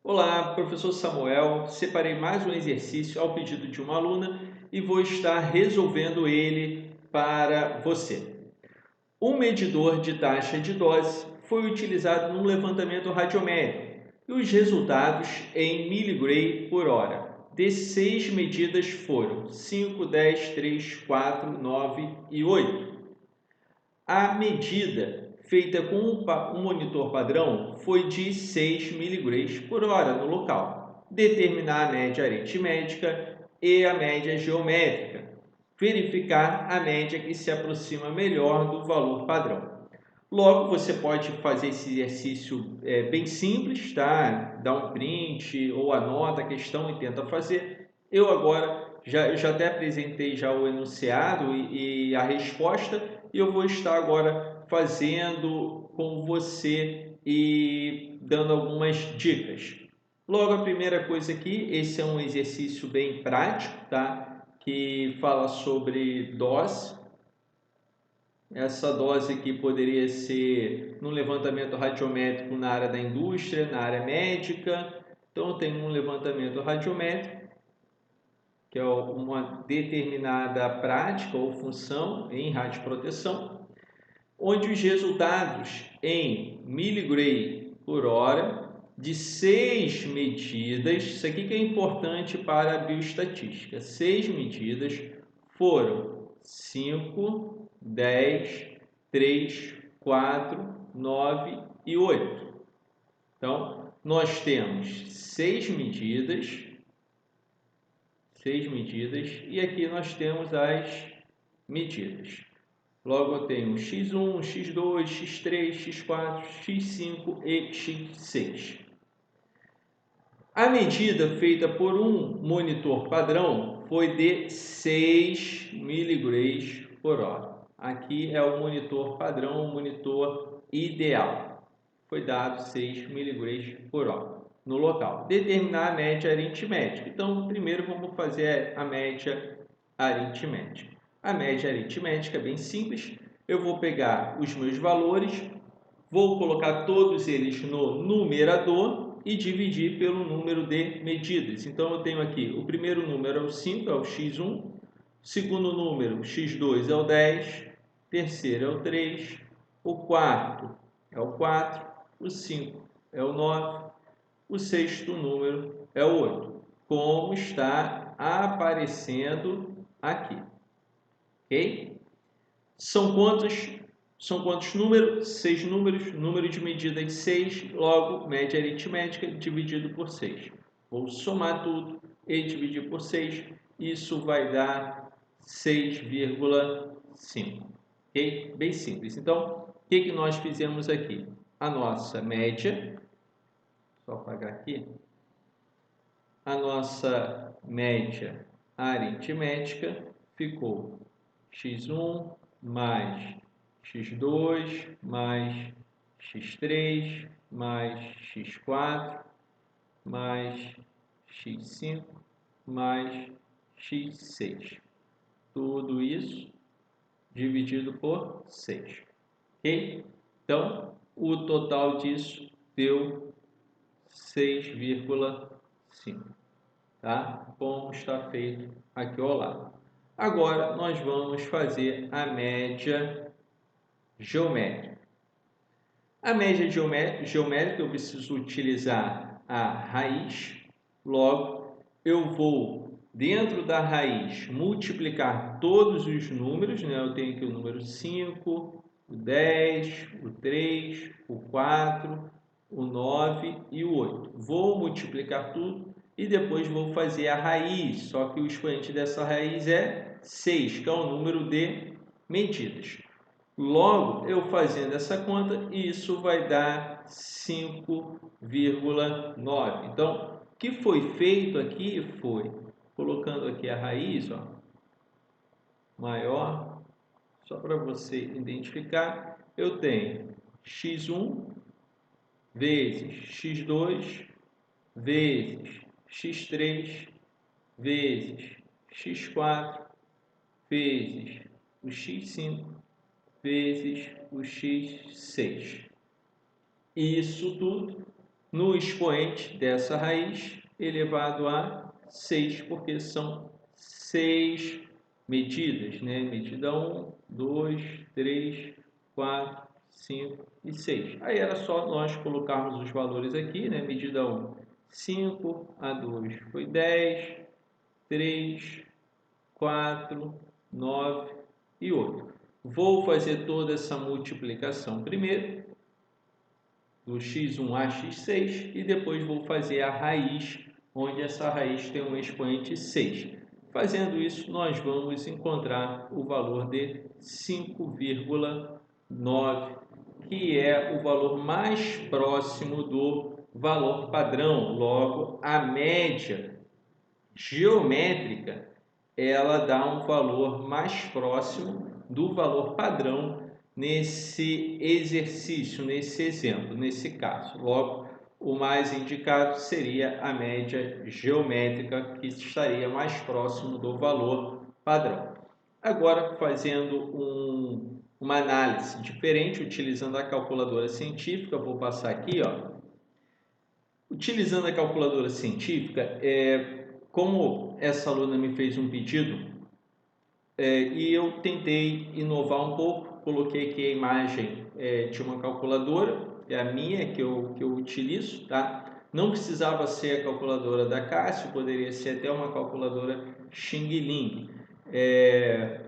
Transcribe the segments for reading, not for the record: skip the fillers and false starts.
Olá, professor Samuel. Separei mais um exercício ao pedido de uma aluna e vou estar resolvendo ele para você. Um medidor de taxa de dose foi utilizado num levantamento radiométrico e os resultados em miligray por hora. De 6 medidas foram 5, 10, 3, 4, 9 e 8. A medida feita com um monitor padrão foi de 6 miligramas por hora no local. Determinar a média aritmética e a média geométrica. Verificar a média que se aproxima melhor do valor padrão. Logo, você pode fazer esse exercício bem simples, tá? Dá um print ou anota a questão e tenta fazer. Eu agora eu já até apresentei já o enunciado e a resposta, e eu vou estar agora fazendo com você e dando algumas dicas. Logo, a primeira coisa aqui, esse é um exercício bem prático, tá? Que fala sobre dose. Essa dose aqui poderia ser no levantamento radiométrico na área da indústria, na área médica. Então, tem um levantamento radiométrico, que é uma determinada prática ou função em radioproteção, onde os resultados em miligray por hora de 6 medidas, isso aqui que é importante para a bioestatística, 6 medidas foram 5, 10, 3, 4, 9 e 8. Então, nós temos 6 medidas, e aqui nós temos as medidas. Logo, eu tenho x1, x2, x3, x4, x5 e x6. A medida feita por um monitor padrão foi de 6 miligramas por hora. Aqui é o monitor padrão, o monitor ideal. Foi dado 6 miligramas por hora no local. Determinar a média aritmética. Então, primeiro vamos fazer a média aritmética. A média aritmética é bem simples. Eu vou pegar os meus valores, vou colocar todos eles no numerador e dividir pelo número de medidas. Então, eu tenho aqui, o primeiro número é o 5, é o x1, o segundo número, x2, é o 10, o terceiro é o 3, o quarto é o 4, o 5 é o 9, o sexto número é o 8, como está aparecendo aqui. Ok? São quantos números? 6 números, número de medida de 6, logo, média aritmética dividido por 6. Vou somar tudo e dividir por 6, isso vai dar 6,5. Ok? Bem simples. Então, o que nós fizemos aqui? A nossa média, só apagar aqui, a nossa média aritmética ficou x1 mais x2 mais x3 mais x4 mais x5 mais x6. Tudo isso dividido por 6. Ok? Então, o total disso deu 6,5. Tá? Como está feito aqui ao lado. Agora, nós vamos fazer a média geométrica. A média geométrica, eu preciso utilizar a raiz. Logo, eu vou, dentro da raiz, multiplicar todos os números. Né? Eu tenho aqui o número 5, o 10, o 3, o 4, o 9 e o 8. Vou multiplicar tudo e depois vou fazer a raiz, só que o expoente dessa raiz é 6, que é o número de medidas. Logo, eu fazendo essa conta, isso vai dar 5,9. Então, o que foi feito aqui foi, colocando aqui a raiz, ó, maior, só para você identificar, eu tenho x1 vezes x2 vezes x3 vezes x4 vezes o x5 vezes o x6. Isso tudo no expoente dessa raiz elevado a 6, porque são 6 medidas, né? Medida 1, 2, 3, 4, 5 e 6. Aí era só nós colocarmos os valores aqui, né? Medida 1, 5, a 2 foi 10, 3, 4, 9 e 8. Vou fazer toda essa multiplicação primeiro, do x1 a x6, e depois vou fazer a raiz, onde essa raiz tem um expoente 6. Fazendo isso, nós vamos encontrar o valor de 5,9, que é o valor mais próximo do valor padrão. Logo, a média geométrica, ela dá um valor mais próximo do valor padrão nesse exercício, nesse exemplo, nesse caso. Logo, o mais indicado seria a média geométrica, que estaria mais próximo do valor padrão. Agora, fazendo uma análise diferente, utilizando a calculadora científica, vou passar aqui, ó. Utilizando a calculadora científica, como essa aluna me fez um pedido, e eu tentei inovar um pouco, coloquei aqui a imagem de uma calculadora, é a minha que eu utilizo, tá? Não precisava ser a calculadora da Casio, poderia ser até uma calculadora Xing Ling.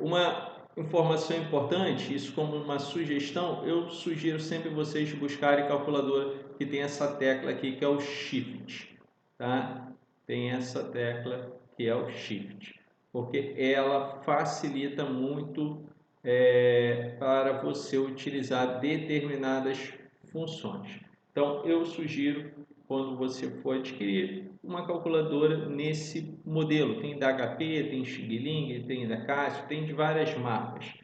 Uma informação importante, isso como uma sugestão, eu sugiro sempre vocês buscarem calculadora que tem essa tecla aqui, que é o Shift, tá? Tem essa tecla que é o Shift, porque ela facilita muito para você utilizar determinadas funções. Então, eu sugiro, quando você for adquirir uma calculadora nesse modelo, tem da HP, tem Xing Ling, tem da Casio, tem de várias marcas.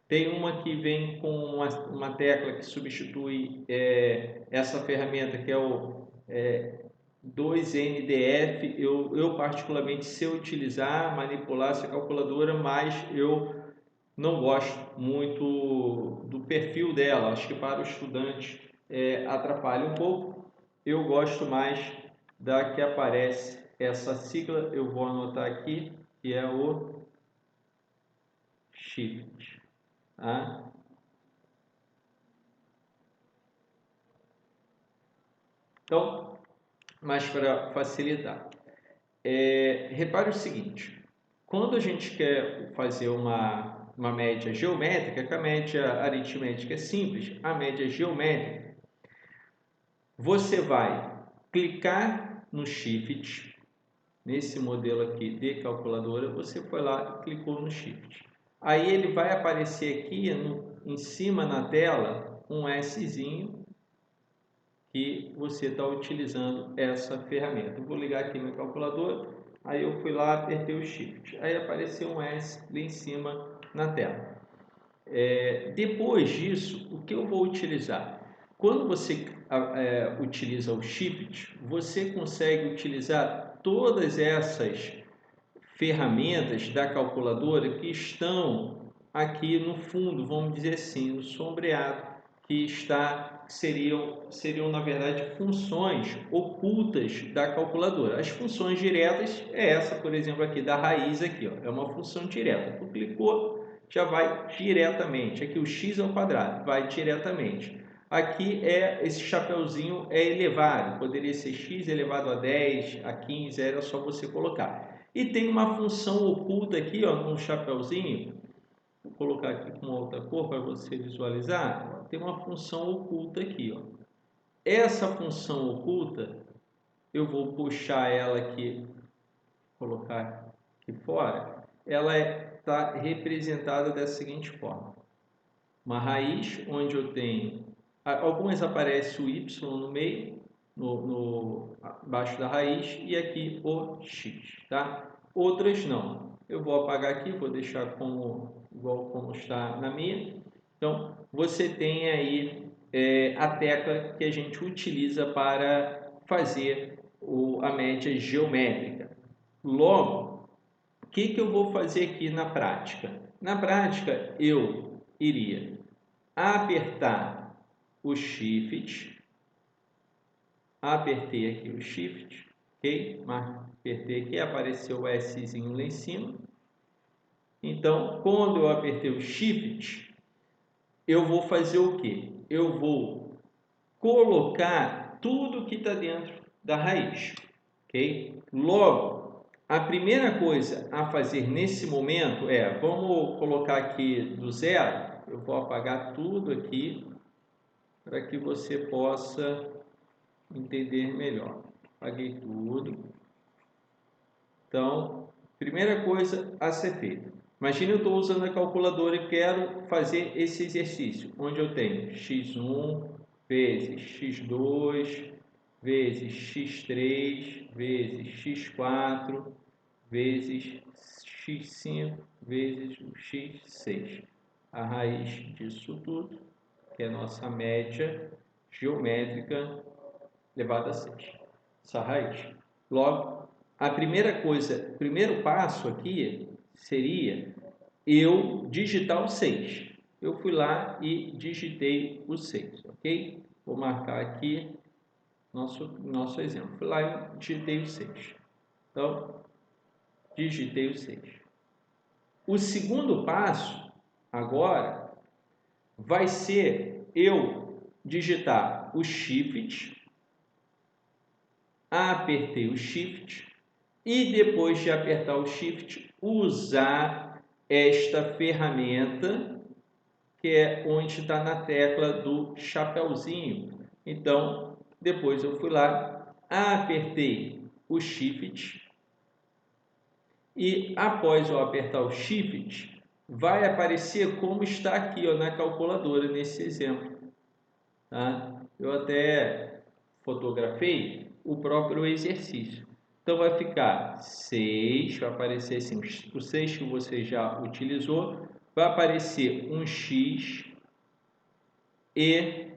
Tem uma que vem com uma tecla que substitui essa ferramenta, que é o 2NDF. Eu particularmente sei utilizar, manipular essa calculadora, mas eu não gosto muito do perfil dela. Acho que para o estudante atrapalha um pouco. Eu gosto mais da que aparece essa sigla, eu vou anotar aqui, que é o Shift. Tá? Então, mas para facilitar, repare o seguinte: quando a gente quer fazer uma média geométrica, que a média aritmética é simples, a média geométrica, você vai clicar no Shift, nesse modelo aqui de calculadora, você foi lá e clicou no Shift. Aí ele vai aparecer aqui em cima na tela um Szinho, que você está utilizando essa ferramenta. Eu vou ligar aqui meu calculador, aí eu fui lá, apertei o Shift, aí apareceu um S lá em cima na tela. Depois disso, o que eu vou utilizar? Quando você utiliza o Shift, você consegue utilizar todas essas ferramentas da calculadora que estão aqui no fundo, vamos dizer assim, no sombreado, que seriam na verdade funções ocultas da calculadora. As funções diretas é essa, por exemplo, aqui da raiz aqui, ó, é uma função direta. Tu clicou, já vai diretamente. Aqui o x ao quadrado vai diretamente. Aqui esse chapeuzinho é elevado, poderia ser x elevado a 10, a 15, era só você colocar. E tem uma função oculta aqui, ó, no chapeuzinho. Vou colocar aqui com outra cor para você visualizar. Tem uma função oculta aqui, ó. Essa função oculta, eu vou puxar ela aqui, colocar aqui fora. Ela está representada dessa seguinte forma: uma raiz onde eu tenho, algumas aparece o y no meio, abaixo da raiz, e aqui o x, tá? Outras não. Eu vou apagar aqui, vou deixar igual como está na minha. Então, você tem aí a tecla que a gente utiliza para fazer a média geométrica. Logo, o que eu vou fazer aqui na prática? Na prática, eu iria apertar o Shift, apertei aqui o Shift, ok? Apertei aqui, apareceu o Szinho lá em cima. Então, quando eu apertei o Shift, eu vou fazer o quê? Eu vou colocar tudo que está dentro da raiz, ok? Logo, a primeira coisa a fazer nesse momento é, vamos colocar aqui do zero, eu vou apagar tudo aqui, para que você possa entender melhor. Apaguei tudo. Então, primeira coisa a ser feita. Imagina eu estou usando a calculadora e quero fazer esse exercício, onde eu tenho x1 vezes x2 vezes x3 vezes x4 vezes x5 vezes o x6. A raiz disso tudo, que é a nossa média geométrica elevada a 6. Essa raiz. Logo, a primeira coisa, o primeiro passo aqui seria eu digitar o 6. Eu fui lá e digitei o 6, ok? Vou marcar aqui nosso exemplo. Fui lá e digitei o 6. Então, digitei o 6. O segundo passo, agora, vai ser eu digitar o Shift, apertei o Shift e depois de apertar o Shift, usar esta ferramenta que é onde está na tecla do chapeuzinho. Então, depois eu fui lá, apertei o Shift e após eu apertar o Shift, vai aparecer como está aqui ó, na calculadora, nesse exemplo. Tá? Eu até fotografei o próprio exercício. Então, vai ficar 6, vai aparecer assim, o 6 que você já utilizou, vai aparecer um X e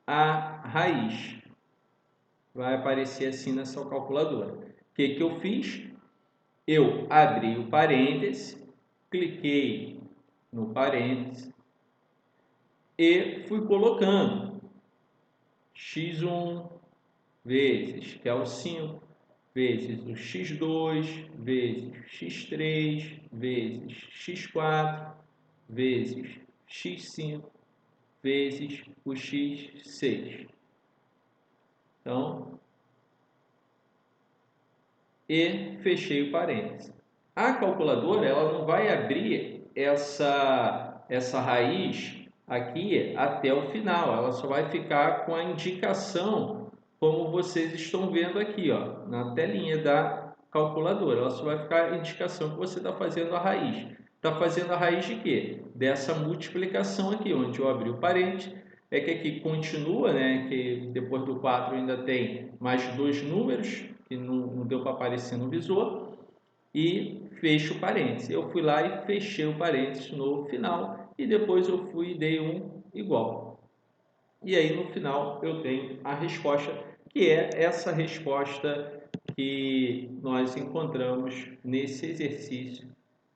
a raiz. Vai aparecer assim na sua calculadora. O que eu fiz? Eu abri o parêntese, cliquei no parêntese e fui colocando x1 vezes, que é o 5, vezes o x2, vezes x3, vezes x4, vezes x5, vezes o x6. Então, e fechei o parênteses. A calculadora ela não vai abrir essa raiz aqui até o final, ela só vai ficar com a indicação como vocês estão vendo aqui, ó, na telinha da calculadora. Ela só vai ficar a indicação que você está fazendo a raiz. Está fazendo a raiz de quê? Dessa multiplicação aqui, onde eu abri o parênteses, é que aqui continua, né? Que depois do 4 ainda tem mais dois números, que não deu para aparecer no visor, e fecho o parênteses. Eu fui lá e fechei o parênteses no final, e depois eu fui e dei um igual. E aí no final eu tenho a resposta, que é essa resposta que nós encontramos nesse exercício,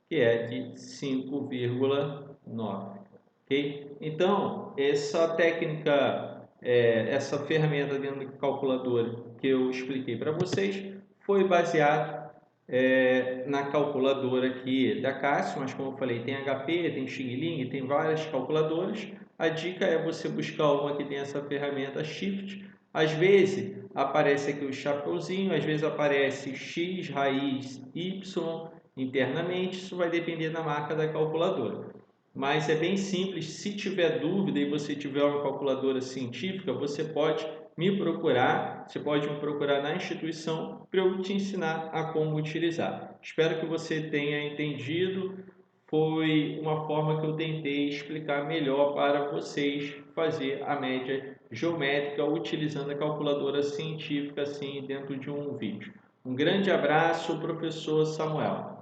que é de 5,9. Ok? Então, essa técnica, essa ferramenta dentro da calculadora que eu expliquei para vocês, foi baseado na calculadora aqui da Cássio, mas como eu falei, tem HP, tem Xing Ling, tem várias calculadoras. A dica é você buscar uma que tem essa ferramenta Shift. Às vezes aparece aqui o chapeuzinho, às vezes aparece X, raiz, Y internamente, isso vai depender da marca da calculadora. Mas é bem simples, se tiver dúvida e você tiver uma calculadora científica, você pode me procurar, você pode me procurar na instituição para eu te ensinar a como utilizar. Espero que você tenha entendido, foi uma forma que eu tentei explicar melhor para vocês fazer a média geométrica utilizando a calculadora científica assim dentro de um vídeo. Um grande abraço, professor Samuel.